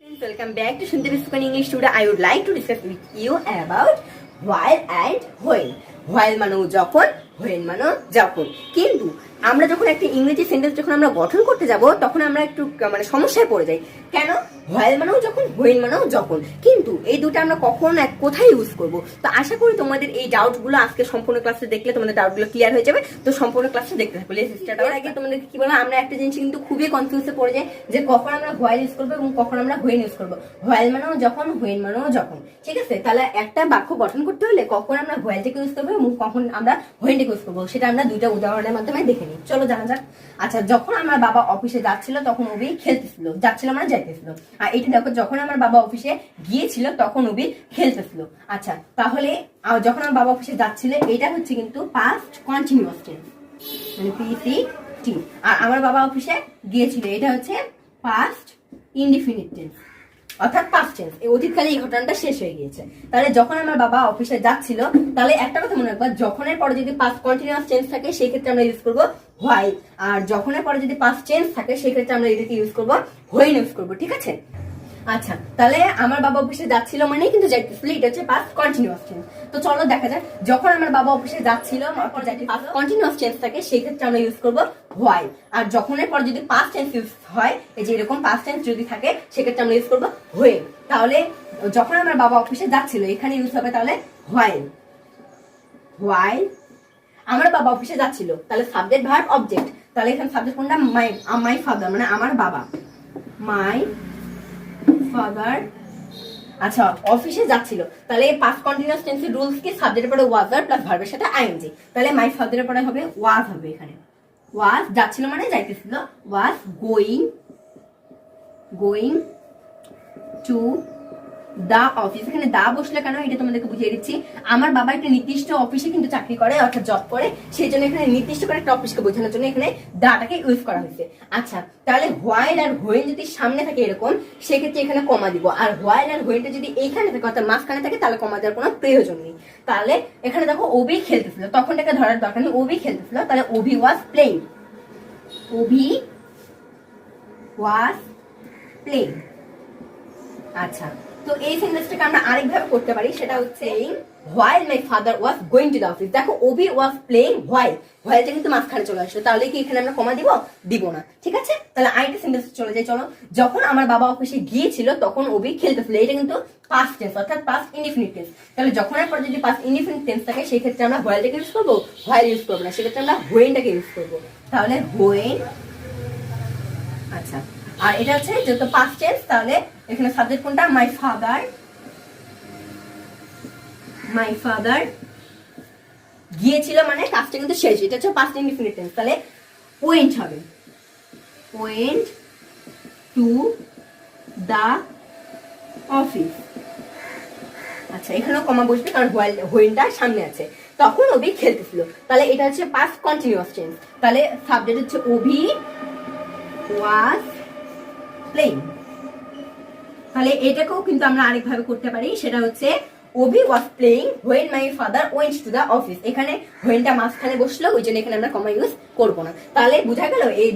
Welcome back to Shanti Spoken English. Today I would like to discuss with you about while and when. While মানে যখন, when মানে যখন। কিন্তু আমরা যখন একটা ইংরেজি সেন্টেন্স যখন আমরা গঠন করতে যাব তখন আমরা একটু মানে সমস্যায় পড়ে যাই। কেন? while মানেও যখন, when মানেও যখন, কিন্তু এই দুটো আমরা কখন কোথায় ইউজ করব। তো আশা করি তোমাদের এই ডাউটগুলো আজকে সম্পূর্ণ ক্লাসে দেখলে তোমাদের ডাউটগুলো ক্লিয়ার হয়ে যাবে। তো সম্পূর্ণ ক্লাসে দেখতে থাকো। Let's start. এর আগে তোমাদের কি বলবো, আমরা একটা জিনিস কিন্তু খুবই কনফিউজে পড়ে যাই যে কখন আমরা while ইউজ করব এবং কখন আমরা when ইউজ করব। while মানেও যখন, when মানেও যখন, ঠিক আছে? তাহলে একটা বাক্য গঠন করতে হলে কখন আমরা while টাকে ইউজ করব এবং কখন আমরা when টাকে ইউজ করব সেটা আমরা দুইটা উদাহরণের মাধ্যমে দেখে নিই। চলো জানা যাক। আচ্ছা, যখন আমার বাবা অফিসে যাচ্ছিল তখন ওবি খেলতেছিল। যাচ্ছিল মানে যাইতেছিল। আর এটা দেখো, যখন আমার বাবা অফিসে গিয়েছিল তখন ওবি খেলতেছিল। আচ্ছা, তাহলে যখন আমার বাবা অফিসে যাচ্ছিল এটা হচ্ছে কিন্তু পাস্ট কন্টিনিউয়াস টেন্স, মানে পিসিটি। আর আমার বাবা অফিসে গিয়েছিল এটা হচ্ছে পাস্ট ইনডিফিনিট টেন্স, অর্থাৎ পাস্ট টেন্স। এই অতীতকালে এই ঘটনাটা শেষ হয়ে গিয়েছে। তাহলে যখন আমার বাবা অফিসে যাচ্ছিল, তাহলে একটা কথা মনে রাখবা, যখনের পরে যদি পাস্ট কন্টিনিউয়াস টেন্স থাকে সেই ক্ষেত্রে আমরা ইউজ করব while, আর যখনের পরে যদি পাস্ট টেন্স থাকে সেই ক্ষেত্রে আমরা এটাকে ইউজ করব when ইউজ করব, ঠিক আছে? আচ্ছা, তাহলে আমার বাবা অফিসে যাচ্ছিল মানে কিন্তু যাইতেছিল, এটা হচ্ছে পাস্ট কন্টিনিউয়াস টেন্স। তো চলো দেখা যাক, যখন আমার বাবা অফিসে যাচ্ছিল পাস্ট কন্টিনিউয়াস টেন্স থাকে সেই ক্ষেত্রে আমরা ইউজ করব while, আর যখনের পর যদি পাস্ট টেন্স ইউজ হয়, এই যে এরকম পাস্ট টেন্স যদি থাকে সেক্ষেত্রে আমরা ইউজ করব when। তাহলে যখন আমার বাবা অফিসে যাচ্ছিল এখানে ইউজ হবে তাহলে while। আমার বাবা অফিসে যাচ্ছিল, তাহলে সাবজেক্ট ভার্ব অবজেক্ট। তাহলে এখানে সাবজেক্ট কোনটা? মাই ফাদার, মানে আমার বাবা, মাই ফাদার। আচ্ছা, অফিসে যাচ্ছিল, তাহলে পাস্ট কন্টিনিউয়াস টেন্সের রুলস কি? সাবজেক্টের পরে ওয়াজ আর প্লাস ভার্বের সাথে আইএনজি। তাহলে মাই ফাদারের পরে হবে ওয়াজ, হবে এখানে ওয়াজ। যাচ্ছিল মানে যাইতেছিল, was going to the office. এখানে দা বসলে কেন এটা তোমাদেরকে বুঝিয়ে দিচ্ছি। আমার বাবা একটা নির্দিষ্ট অফিসে কিন্তু চাকরি করে, অর্থাৎ জব করে, সেই জন্য এখানে নির্দিষ্ট করে একটা অফিসকে বোঝানোর জন্য এখানে দাটাকে ইউজ করা হয়েছে। আচ্ছা, তাহলে while আর when যদি সামনে থাকে এরকম, সেক্ষেত্রে এখানে কমা দিব। আর while আর when টা যদি এইখানে থাকে অর্থাৎ মাঝখানে থাকে তাহলে কমা দেওয়ার কোনো প্রয়োজন নেই। তাহলে এখানে দেখো ওবি খেলতেছিল, তখনটাকে ধরার দরকার নেই, ওবি খেলতেছিল, তাহলে ওবি ওয়াজ প্লেইং। আচ্ছা, তো এই সেন্টেন্সটাকে আমরা আরেকভাবে করতে পারি, সেটা হচ্ছে while my father was going to the office। দেখো ওবি was playing whileটা কিন্তু মাঝখানে চলে আসলো, তাহলে কি এখানে আমরা কমা দিব না, ঠিক আছে? তাহলে আরেকটা সেন্টেন্স চলে যাই। চলো, যখন আমার বাবা অফিসে গিয়েছিল তখন ওবি খেলতেছিল, এটা কিন্তু পাস্ট টেন্স, অর্থাৎ পাস্ট ইনডিফিনিট টেন্স। তাহলে যখনের পর যদি পাস্ট ইনডিফিনিট টেন্স থাকে সেই ক্ষেত্রে আমরা whileটাকে ইউজ করবো, while ইউজ করবো না, সেক্ষেত্রে আমরা whenটাকে ইউজ করবো। তাহলে when। আচ্ছা, আর এটা হচ্ছে যেহেতু পাস্ট টেন্স, তাহলে এখানে সাবজেক্ট কোনটা? মাই ফাদার গিয়েছিল মানে কাজটা কিন্তু শেষ, এটা হচ্ছে পাস্ট ইনডিফিনিট টেন্স। তাহলে ওয়েন্ট হবে, ওয়েন্ট টু দা অফিস। আচ্ছা, এখানেও কমা বসবে কারণ হোয়েনটা সামনে আছে। তখন ওবি খেলতেছিল, তাহলে এটা হচ্ছে পাস্ট কন্টিনিউয়াস টেন্স। তাহলে সাবজেক্ট হচ্ছে ওবি ওয়াজ প্লেইং। তাহলে এটাকেও কিন্তু আমরা আরেকভাবে করতে পারি, সেটা হচ্ছে Obi was playing when my father went to the office. এখানে হোয়েনটা মাঝখানে বসলো, ওই জন্য এখানে আমরা কমা ইউজ করবো না। তাহলে বোঝা গেল এই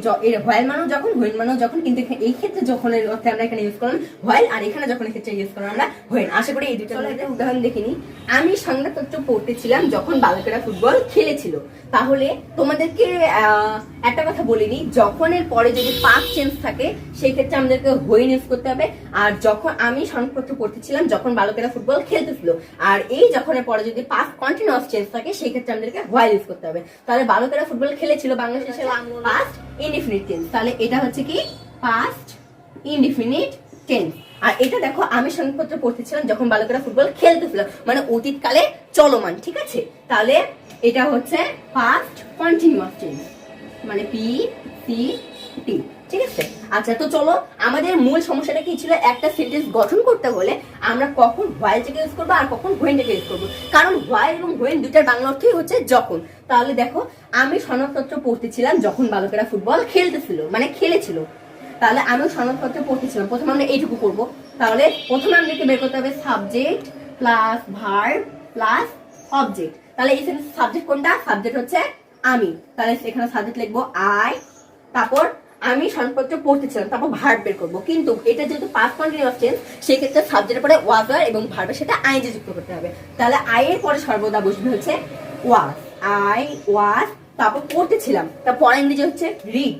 হোয়াইল মানেও যখন, হোয়েন মানেও যখন, কিন্তু এই ক্ষেত্রে যখন অর্থে আমরা এখানে ইউজ করলাম হোয়াইল, আর এখানে যখন ক্ষেত্রে ইউজ করলাম আমরা হোয়েন। আশা করি এই দুটো উদাহরণ দেখিনি। আমি সংবাদপত্র পড়তেছিলাম যখন বালকেরা ফুটবল খেলেছিল। তাহলে তোমাদেরকে একটা কথা বলিনি, যখনের পরে যদি পাস্ট টেন্স থাকে সেই ক্ষেত্রে আমাদেরকে হোয়েন ইউজ করতে হবে। আর যখন আমি সংবাদপত্র পড়তেছিলাম যখন বালকেরা ফুটবল খেলতেছিল, আর এই যখনের পরে যদি পাস্ট কন্টিনিউয়াস টেন্স থাকে সেই ক্ষেত্রে আমাদেরকে while ইউজ করতে হবে। তাহলে বালকেরা ফুটবল খেলেছিল বাংলাদেশে পাস্ট ইনডিফিনিট টেন্স, তাহলে এটা হচ্ছে কি পাস্ট ইনডিফিনিট টেন্স। আর এটা দেখো, আমি সংবাদপত্র পড়তেছিলাম যখন বালকেরা ফুটবল খেলতেছিল, মানে অতীতকালে চলমান, ঠিক আছে? তাহলে এটা হচ্ছে পাস্ট কন্টিনিউয়াস টেন্স, মানে পিসিটি, ঠিক আছে? আচ্ছা, তো চলো, আমাদের মূল সমস্যাটা কি ছিল? একটা সেন্টেন্স গঠন করতে হলে আমরা কখন whileটাকে ইউজ করবো আর কখন whenটাকে ইউজ করবো, কারণ while এবং when দুইটার বাংলা অর্থই হচ্ছে যখন। তাহলে দেখো, আমি সংবাদপত্র পড়তেছিলাম যখন বালকেরা ফুটবল খেলতেছিল, মানে খেলেছিল। তাহলে আমি সংবাদপত্র পড়তেছিলাম, প্রথমে আমরা এইটুকু করবো। তাহলে প্রথমে আমাদেরকে বের করতে হবে subject plus verb plus object. তাহলে এই সাবজেক্ট কোনটা? সাবজেক্ট হচ্ছে আমি, তাহলে এখানে সাবজেক্ট লিখবো আই, তারপর আমি সংবাদপত্র পড়তেছিলাম, তারপর ভার্ব বের করবো, কিন্তু এটা যেহেতু পাস্ট কন্টিনিউয়াস টেন্স সেই ক্ষেত্রে সাবজেক্টের পরে ওয়াজার এবং ভার্বের সাথে আইএনজি যুক্ত করতে হবে। তাহলে আই এর পরে সর্বদা বসবে হচ্ছে ওয়াজ, আই ওয়াজ, তারপর পড়তেছিলাম, তারপর ইংরেজি হচ্ছে রিড,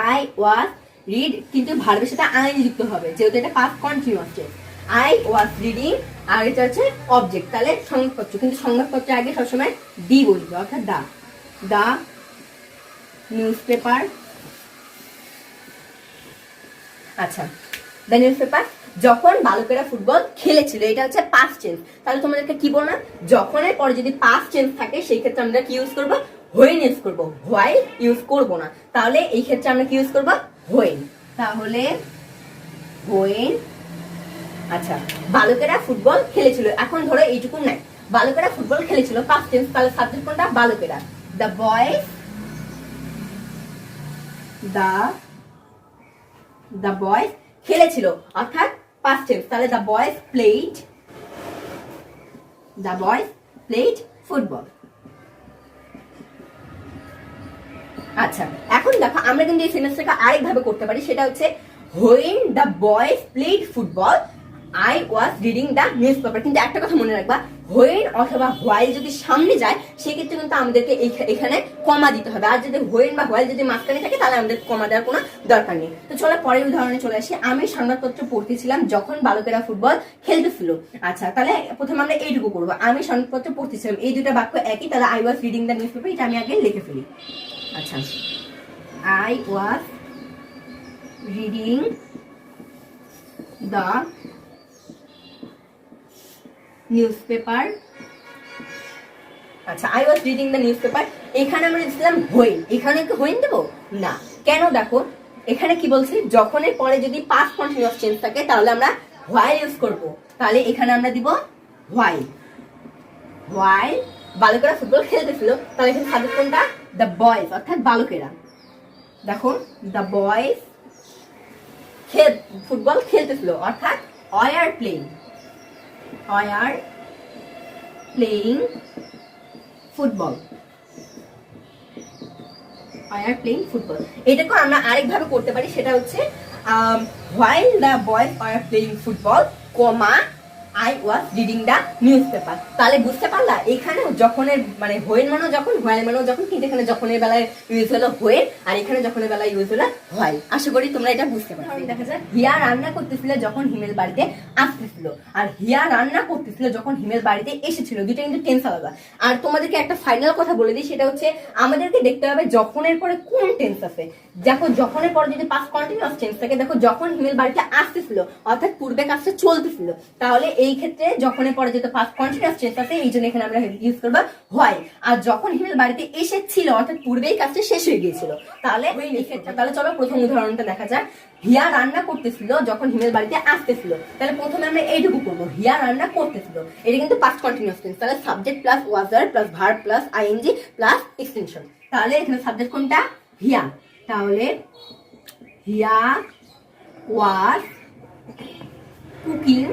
আই ওয়াজ রিড, কিন্তু ভার্বের সাথে আইএনজি যুক্ত হবে যেহেতু এটা past continuous tense. I was reading, আর এটা হচ্ছে অবজেক্ট, তাহলে সংবাদপত্র, কিন্তু সংবাদপত্রের আগে সবসময় দি বলবে, অর্থাৎ দা নিউজ পেপার। আচ্ছা, দ্য নিউজ পেপার। যখন বালকেরা ফুটবল খেলেছিল, এটা হচ্ছে পাস্ট টেন্স, তাহলে তোমাদেরকে কি বলবো না, যখনের পরে যদি পাস্ট টেন্স থাকে সেই ক্ষেত্রে আমরা কি ইউজ করবো, হোয়েন ইউজ করবো, হোয়াইল ইউজ করবো না। তাহলে এই ক্ষেত্রে আমরা কি ইউজ করবো, হোয়েন। তাহলে হোয়েন। আচ্ছা, বালকেরা ফুটবল খেলেছিল, এখন ধরো এইটুকু নাই, বালকেরা ফুটবল খেলেছিল পাস্ট টেন্স, তাহলে সাবজেক্ট কোনটা, বালকেরা। দ্য বয়েজ, দ্য বয়েজ খেলেছিল অর্থাৎ পাস্ট টেন্স, তাহলে the boys played, the boys played football. আচ্ছা, এখন দেখো আমরা কিন্তু এই সেন্টেন্সটাকে আরেক ভাবে করতে পারি, সেটা হচ্ছে when the boys played football I was reading the news paper. কিন্তু একটা কথা মনে রাখবা, হোয়েন অথবা হোয়াইল যদি সামনে যায় সেক্ষেত্রে কিন্তু আমাদেরকে এখানে কমা দিতে হবে, আর যদি হোয়েন বা হোয়াইল যদি মাঝখানে থাকে তাহলে আমাদের কমা দেওয়ার কোনো দরকার নেই। তো চলো পরের উদাহরণে চলে আসি। আমি সংবাদপত্র পড়তেছিলাম যখন বালকেরা ফুটবল খেলতেছিল। আচ্ছা, তাহলে প্রথমে আমরা এইটুকু করবো, আমি সংবাদপত্র পড়তেছিলাম, এই দুটা বাক্য একই, তাহলে I was reading the newspaper, এটা আমি আগে লিখে ফেলি। আচ্ছা, I was reading the newspaper. আচ্ছা, I was reading the newspaper, এখানে আমরা দিচ্ছিলাম হোয়েন, এখানে কি হোয়েন দেবো না, কেন দেখো এখানে কি বলছি, যখনের পরে যদি পাস্ট কন্টিনিউয়াস টেন্স থাকে তাহলে আমরা হোয়াইল ইউজ করব, তাহলে এখানে আমরা দিব হোয়াইল। হোয়াইল বালকেরা ফুটবল খেলতেছিল, তাহলে এখানে সাবজেক্ট কোনটা, দ্য বয়েজ, অর্থাৎ বালকেরা। দেখো দ্য বয়েজ ফুটবল খেলতেছিল, অর্থাৎ war playing, war playing football, war playing football. এটাকে আমরা আরেকভাবে করতে পারি, সেটা হচ্ছে while the boys were playing football, comma I was reading the newspaper। তাহলে বুঝতে পারলা এখানে যখনের মানে হোয়েন মানে যখন, হোয়াইল মানে যখন, কিন্তু এখানে যখনের বেলায় ইউজ হলো হোয়েন, আর এখানে যখনের বেলায় ইউজ হলো হোয়াইল। আশা করি তোমরা এটা বুঝতে পারো। দেখা যায় হিয়া রান্না করতেছিল যখন হিমেল বাড়িতে আসতেছিল, আর হিয়া রান্না করতেছিল যখন হিমেল বাড়িতে এসেছিল, দুটো কিন্তু টেন্স আলাদা। আর তোমাদেরকে একটা ফাইনাল কথা বলে দিই, সেটা হচ্ছে আমাদেরকে দেখতে হবে যখনের পরে কোন টেন্স আছে। দেখো যখনের পরে যদি পাস্ট কন্টিনিউয়াস টেন্স থাকে, দেখো যখন হিমেল বাড়িতে আসতেছিল অর্থাৎ পূর্বে কাজটা চলতেছিল, তাহলে এই ক্ষেত্রে যখনের পরে যেহেতু পাস্ট কন্টিনিউয়াস টেন্স আছে এই জন্য এখানে আমরা ইউজ করবো হোয়াইল। আর যখন হিমেল বাড়িতে এসেছিল অর্থাৎ পূর্বেই কাজটা শেষ হয়ে গিয়েছিল, তাহলে এই ক্ষেত্রে। তাহলে চলো প্রথম উদাহরণটা দেখা যাক। হিয়া রান্না করতেছিল যখন হিমেল বাড়িতে আসতেছিল, তাহলে প্রথমে আমরা এইটুকু করবো, হিয়া রান্না করতেছিল, এটা কিন্তু পাস্ট কন্টিনিউয়াস টেন্স, তাহলে subject plus was were plus verb plus ING plus extension. তাহলে এখানে সাবজেক্ট কোনটা, হিয়া, তাহলে হিয়া was cooking,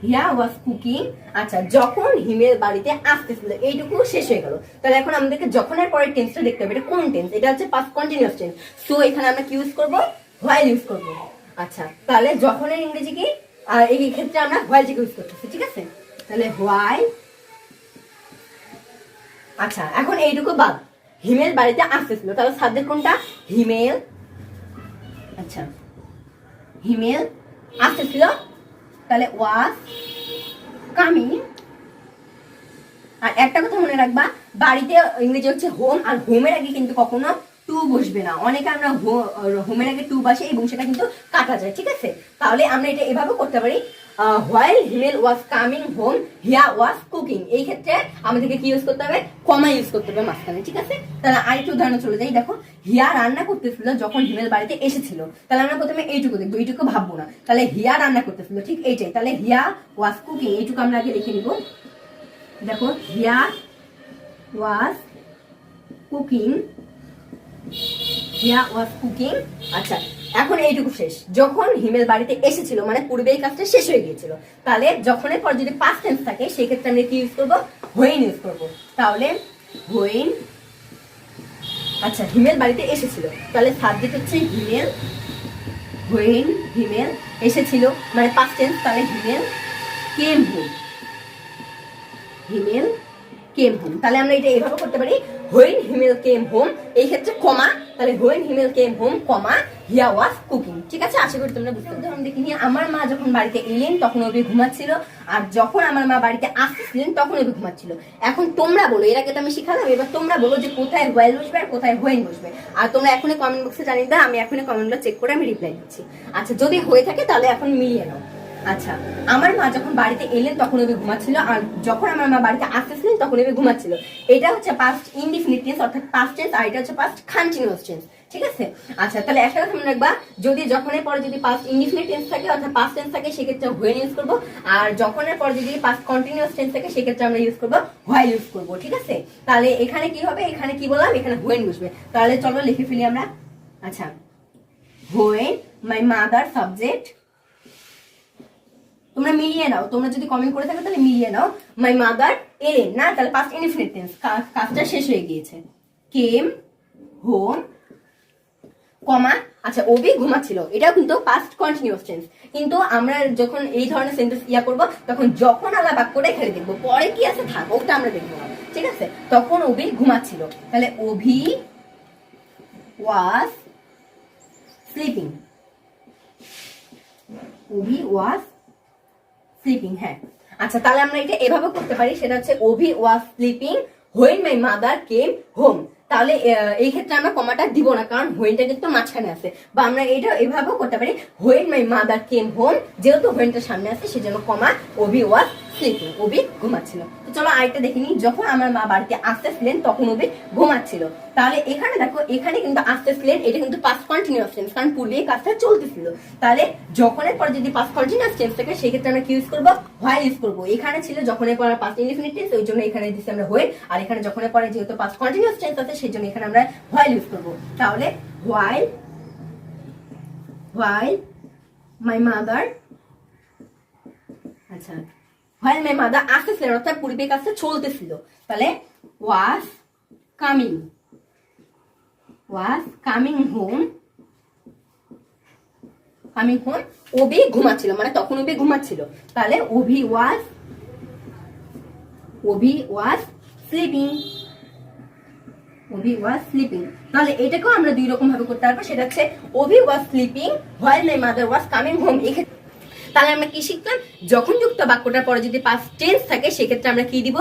Hiya was cooking. আচ্ছা, যখন হিমেল বাড়িতে আসতেছিল, এইটুকু শেষ হয়ে গেল। তাহলে এখন আমাদেরকে যখনের পরে টেন্সটা দেখতে হবে, এটা কোন টেন্স, এটা হচ্ছে পাস্ট কন্টিনিউয়াস টেন্স, সো এখানে আমরা কি ইউজ করবো, হোয়াইল ইউজ করবো। আচ্ছা, তাহলে যখনের ইংরেজি কি, আর এই ক্ষেত্রে আমরা হোয়াইল ইউজ করতেছি, ঠিক আছে, তাহলে হোয়াইল। আচ্ছা, এখন এইটুকু বাদ, হিমেল বাড়িতে আসতেছিল, তাহলে সাবজেক্ট কোনটা, হিমেল। আচ্ছা, হিমেল আসতেছিল, তাহলে ওয়াজ কামিং। আর একটা কথা মনে রাখবা, বাড়িতে ইংরেজি হচ্ছে হোম, আর হোমের আগে কিন্তু কখনো টু বসবে না, অনেকে আমরা হোমের আগে টু বসে এবং সেটা কিন্তু কাটা যায়, ঠিক আছে। তাহলে আমরা এটা এভাবে করতে পারি, while Himel was coming home Hiya was cooking, এই ক্ষেত্রে আমাদেরকে কি ইউজ করতে হবে, কমা ইউজ করতে হবে মাঝখানে, ঠিক আছে। তাহলে আরেকটু উদাহরণ চলে যাই। দেখো হিয়া রান্না করতেছিল যখন হিমেল বাড়িতে এসেছিল, তাহলে আমরা প্রথমে এইটুকু দেখবো, এইটুকু ভাববো না, তাহলে হিয়া রান্না করতেছিল, ঠিক এইটাই, তাহলে হিয়া ওয়াজ কুকিং, এইটুকু আমরা আগে লিখে নিব। দেখো হিয়া was cooking, Hiya was cooking. আচ্ছা, এখন এইটুকু শেষ, যখন হিমেল বাড়িতে এসেছিল মানে পূর্বেই কাজটা শেষ হয়ে গিয়েছিল, তাহলে যখনের পর যদি পাস্ট টেন্স থাকে সেই ক্ষেত্রে আমরা কি ইউজ করবো, হোয়েন ইউজ করবো। তাহলে হোয়েন। আচ্ছা হিমেল বাড়িতে এসেছিল, তাহলে সাবজেক্ট হচ্ছে হিমেল, হোয়েন হিমেল এসেছিল মানে পাস্ট টেন্স, তাহলে হিমেল কেম হোম, হিমেল কেম হোম। তাহলে আমরা এটা এভাবে করতে পারি, হোয়েন হিমেল কেম হোম, এই ক্ষেত্রে কমা, তাহলে when Himel came home comma Hiya was cooking. ঠিক আছে, আশা করি তোমরা বুঝতে পারছো। দেখি নিয়ে আমার মা যখন বাড়িতে এলেন তখন অভি ঘুমাচ্ছিল, আর যখন আমার মা বাড়িতে আসতেছিলেন তখন অভি ঘুমাচ্ছিল। এখন তোমরা বলো, এর আগে তো আমি শিখালাম, এবার তোমরা বলো যে কোথায় হোয়াইল বসবে আর কোথায় হোয়েন বসবে। আর তোমরা এখনই কমেন্ট বক্সে জানিয়ে দাও, আমি এখনই কমেন্টগুলো চেক করে আমি রিপ্লাই দিচ্ছি। আচ্ছা যদি হয়ে থাকে তাহলে এখন মিলিয়ে নাও। আচ্ছা আমার মা যখন বাড়িতে এলেন তখন অভি ঘুমাচ্ছিল, আর যখন আমার মা বাড়িতে আসতেছিলেন তখন অভি ঘুমাচ্ছিল। এটা হচ্ছে পাস্ট ইনডিফিনিট টেন্স অর্থাৎ পাস্ট টেন্স, আর এটা হচ্ছে পাস্ট কন্টিনিউয়াস টেন্স। ঠিক আছে, আচ্ছা তাহলে একটা কথা মনে রাখবা, যদি যখনের পরে যদি পাস্ট ইনডিফিনিট টেন্স থাকে অর্থাৎ পাস্ট টেন্স থাকে সেক্ষেত্রে হোয়েন ইউজ করবো, আর যখনের পরে যদি পাস্ট কন্টিনিউয়াস টেন্স থাকে সেক্ষেত্রে আমরা ইউজ করবো হোয়াইল ইউজ করবো। ঠিক আছে, তাহলে এখানে কি হবে, এখানে কি বললাম, এখানে হোয়েন বসবে। তাহলে চলো লিখে ফেলি আমরা। আচ্ছা হোয়েন মাই মাদার সাবজেক্ট, তোমরা মিলিয়ে নাও, তোমরা যদি কমেন্ট করে থাকো তাহলে মিলিয়ে নাও। মাই মাদার এলেন না, তাহলে পাস্ট ইনডিফিনিট টেন্স, কাজটা শেষ হয়ে গিয়েছে। কেম হোম কমা, আচ্ছা অভি ঘুমাচ্ছিল, এটাও কিন্তু পাস্ট কন্টিনিউয়াস টেন্স। কিন্তু আমরা যখন এই ধরনের সেন্টেন্স করব তখন যখন আলা বাক্যটা এখানে দেখবো, পরে কি আছে থাক ওটা আমরা দেখবো না। ঠিক আছে, তখন অভি ঘুমাচ্ছিল, তাহলে অভি was sleeping, Abhi was sleeping. হ্যাঁ আচ্ছা, তাহলে আমরা এটা এভাবে করতে পারি, সেটা হচ্ছে Abhi was sleeping when my mother came home. তাহলে এই ক্ষেত্রে আমরা কমাটা দিব না, কারণ হোয়েনটা কিন্তু মাঝখানে আছে। বা আমরা এটা এভাবেও করতে পারি, when my mother came home, যেহেতু হোয়েনটা সামনে আছে সেজন্য কমা অভি ওয়াজ স্লিপিং, অভি ঘুমাচ্ছিল। তো চলো আরেকটা দেখে নিই, যখন আমার মা বাড়িতে আসতেছিলেন তখন অভি ঘুমাচ্ছিল। তাহলে এখানে দেখো, এখানে কিন্তু আসতেছিলেন, এটা কিন্তু পাস্ট কন্টিনিউয়াস টেন্স, কারণ পূর্বে কাজটা চলতেছিল। তাহলে যখনের পরে যদি পাস্ট কন্টিনিউয়াস টেন্স থাকে সেক্ষেত্রে আমরা কি ইউজ করবো, হোয়াইল ইউজ করবো। এখানে ছিল যখনের পরে পাস্ট ইনডিফিনিট টেন্স, ওই জন্য এখানে দিচ্ছি আমরা হোয়েল, আর এখানে যখনের পরে যেহেতু পাস্ট কন্টিনিউয়াস টেন্স আছে সেই জন্য এখানে আমরা হোয়াইল ইউজ করবো। তাহলে হোয়াইল মাই মাদার, আচ্ছা হোয়াইল মাই মাদার আসতেছিলেন অর্থাৎ পূর্বে কাজটা চলতেছিল, তাহলে ওয়াজ কামিং হোম, অভি ঘুমাচ্ছিল, মানে তখন অভি ঘুমাচ্ছিল, তাহলে অভি was sleeping, Abhi was sleeping. তাহলে এটাকেও আমরা দুই রকম ভাবে করতে পারবো, সেটা হচ্ছে Abhi was sleeping while my mother was coming home. তাহলে আমরা কি শিখলাম, যখন যুক্ত বাক্যটার পরে যদি পাস্ট টেন্স থাকে সেক্ষেত্রে আমরা কি দিব,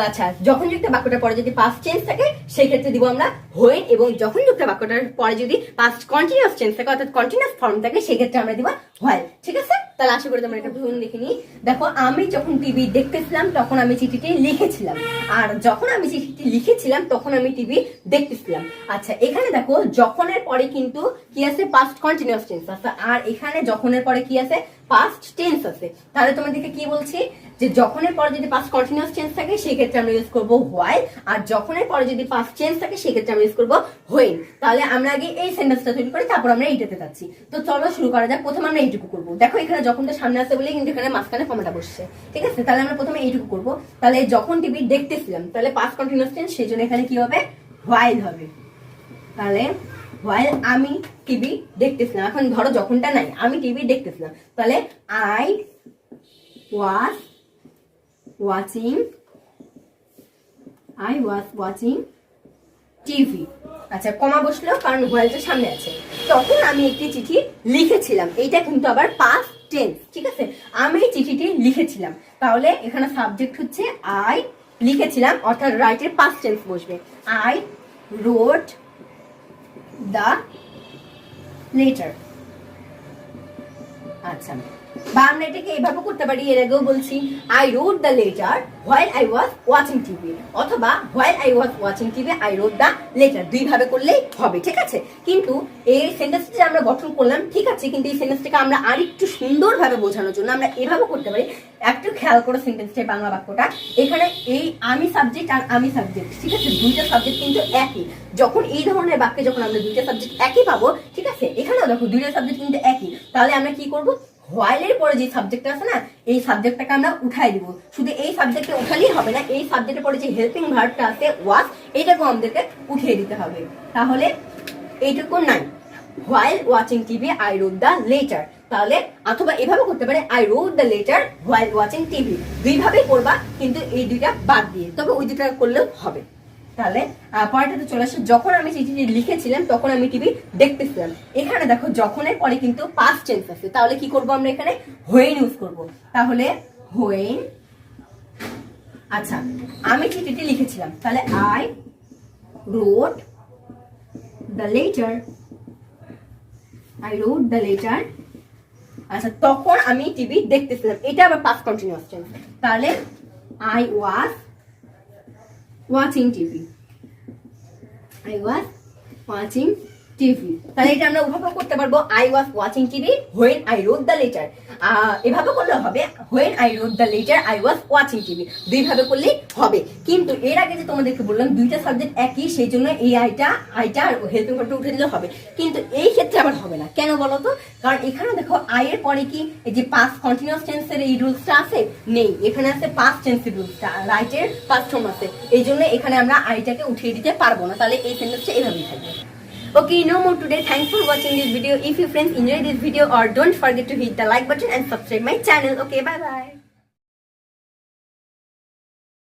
আচ্ছা যখন যুক্ত বাক্যটার পরে যদি পাস্ট টেন্স থাকে সেক্ষেত্রে দিব আমরা হোয়েন, এবং যখন যুক্ত বাক্যটার পরে যদি পাস্ট কন্টিনিউয়াস টেন্স থাকে অর্থাৎ কন্টিনিউয়াস ফর্ম থাকে সেক্ষেত্রে আমরা দিব হোয়াইল। ঠিক আছে, তাহলে আশা করি তোমরা এটা ভুল দেখে নি। দেখো আমি যখন টিভি দেখতেছিলাম তখন আমি চিঠিটি লিখেছিলাম, আর যখন আমি চিঠিটি লিখেছিলাম তখন আমি টিভি দেখতেছিলাম। আচ্ছা এখানে দেখো যখনের পরে কিন্তু কি আছে, পাস্ট কন্টিনিউয়াস টেন্স আছে, আর এখানে যখনের পরে কি আছে, পাস্ট টেন্স আছে। তাহলে তোমাদেরকে কি বলছি, যে যখনের পরে যদি পাস্ট কন্টিনিউয়াস টেন্স থাকে সেক্ষেত্রে আমরা ইউজ করবো হোয়াইল, আর যখনের পরে যদি পাস্ট টেন্স থাকে সেক্ষেত্রে আমরা ইউজ করবো হোয়েন। তাহলে আমরা আগে এই সেন্টেন্সটা তৈরি করি, তারপর আমরা এইটাতে যাচ্ছি। তো চলো শুরু করা যাক। প্রথমে আমরা এইটুকু করবো, দেখো এখানে যখনটা সামনে আছে বলে কিন্তু এখানে মাঝখানে কমাটা বসছে। ঠিক আছে, তাহলে আমরা প্রথমে এইটুকু করবো। তাহলে যখন টিভি দেখতেছিলাম, তাহলে পাস্ট কন্টিনিউয়াস টেন্স, সেই জন্য এখানে কি হবে, হোয়াইল হবে। তাহলে হোয়াইল আমি টিভি দেখতেছিলাম, এখন ধরো যখনটা নাই, আমি টিভি দেখতেছিলাম, তাহলে আই ওয়াজ ওয়াচিং টিভি। আচ্ছা কমা বসলো কারণ হোয়াইলটা সামনে আছে। তখন আমি একটি চিঠি লিখেছিলাম, এইটা কিন্তু আবার পাস্ট টেন্স। ঠিক আছে, আমি চিঠিটি লিখেছিলাম, তাহলে এখানে সাবজেক্ট হচ্ছে আই, লিখেছিলাম অর্থাৎ রাইটের পাস্ট টেন্স বসবে। I wrote the letter. আচ্ছা, বা আমরা এটাকে এভাবে করতে পারি, এর আগেও বলছি, I wrote the letter while I was watching TV, অথবা while I was watching TV I wrote the letter, দুই ভাবে করলেই হবে। ঠিক আছে, কিন্তু এই সেন্টেন্সটা আমরা গঠন করলাম, ঠিক আছে, কিন্তু এই সেন্টেন্সটাকে আমরা আর একটু সুন্দরভাবে বোঝানোর জন্য আমরা এভাবে করতে পারি। একটু খেয়াল করো সেন্টেন্সটার বাংলা বাক্যটা, এখানে এই আমি সাবজেক্ট আর আমি সাবজেক্ট, ঠিক আছে, দুইটা সাবজেক্ট কিন্তু একই। যখন এই ধরনের বাক্যে যখন আমরা দুইটা সাবজেক্ট একই পাবো, ঠিক আছে, এখানেও দেখো দুইটা সাবজেক্ট কিন্তু একই, তাহলে আমরা কি করবো, হোয়াইলের পরে যে সাবজেক্ট আছে না, এই সাবজেক্টটাকে আমরা উঠাই দিব। শুধু এই সাবজেক্টে উঠালেই হবে না, এই সাবজেক্টের পরে যে হেল্পিং ভার্বটা আছে ওয়াজ, এটাকেও আমাদেরকে উঠিয়ে দিতে হবে। তাহলে এইটুকু নাই, while watching TV I wrote the letter. তাহলে অথবা এভাবে করতে পারে I wrote the letter while watching TV. দুইভাবেই করবা, কিন্তু এই দুইটা বাদ দিয়ে, তবে ওই দুইটা করলেও হবে। তাহলে পরেরটাতে চলে আসে, যখন আমি চিঠিটি লিখেছিলাম তখন আমি টিভি দেখতেছিলাম। এখানে দেখো যখনের পরে কিন্তু পাস্ট টেন্স আছে, তাহলে কি করব আমরা এখানে হোয়েন ইউজ করব। তাহলে হোয়েন, আচ্ছা আমি চিঠিটি লিখেছিলাম, তাহলে I wrote the letter, I wrote the letter. আচ্ছা তখন আমি টিভি দেখতেছিলাম, এটা আবার পাস্ট কন্টিনিউয়াস টেন্স। তাহলে I was watching TV, I was watching TV। তাহলে এটা আমরা ওভাবে করতে পারবো, I was watching TV when I wrote the letter। এভাবে করলে হবে when I wrote the letter I was watching TV, দুইভাবে করলে হবে। কিন্তু এর আগে যে তোমাদেরকে বললাম দুইটা সাবজেক্ট একই, সেই জন্য এই আইটা আর হেল্পিং ভার্বটা উঠে দিলে হবে। কিন্তু এই ক্ষেত্রে আবার হবে না, কেন বলো তো? কারণ এখানে দেখো আই এর পরে কি এই যে পাস্ট কন্টিনিউয়াস টেন্সের এই রুলসটা আছে, নেই। এখানে আছে পাস্ট টেন্সের রুলসটা, রাইটের পাস্ট ফর্ম আছে, এই জন্য এখানে আমরা আইটাকে উঠিয়ে দিতে পারবো না। তাহলে এই সেন্টেন্সটা এভাবেই থাকবে। Okay, no more today. Thanks for watching this video. If you friends enjoy this video, or don't forget to hit the like button and subscribe my channel. Okay, bye bye.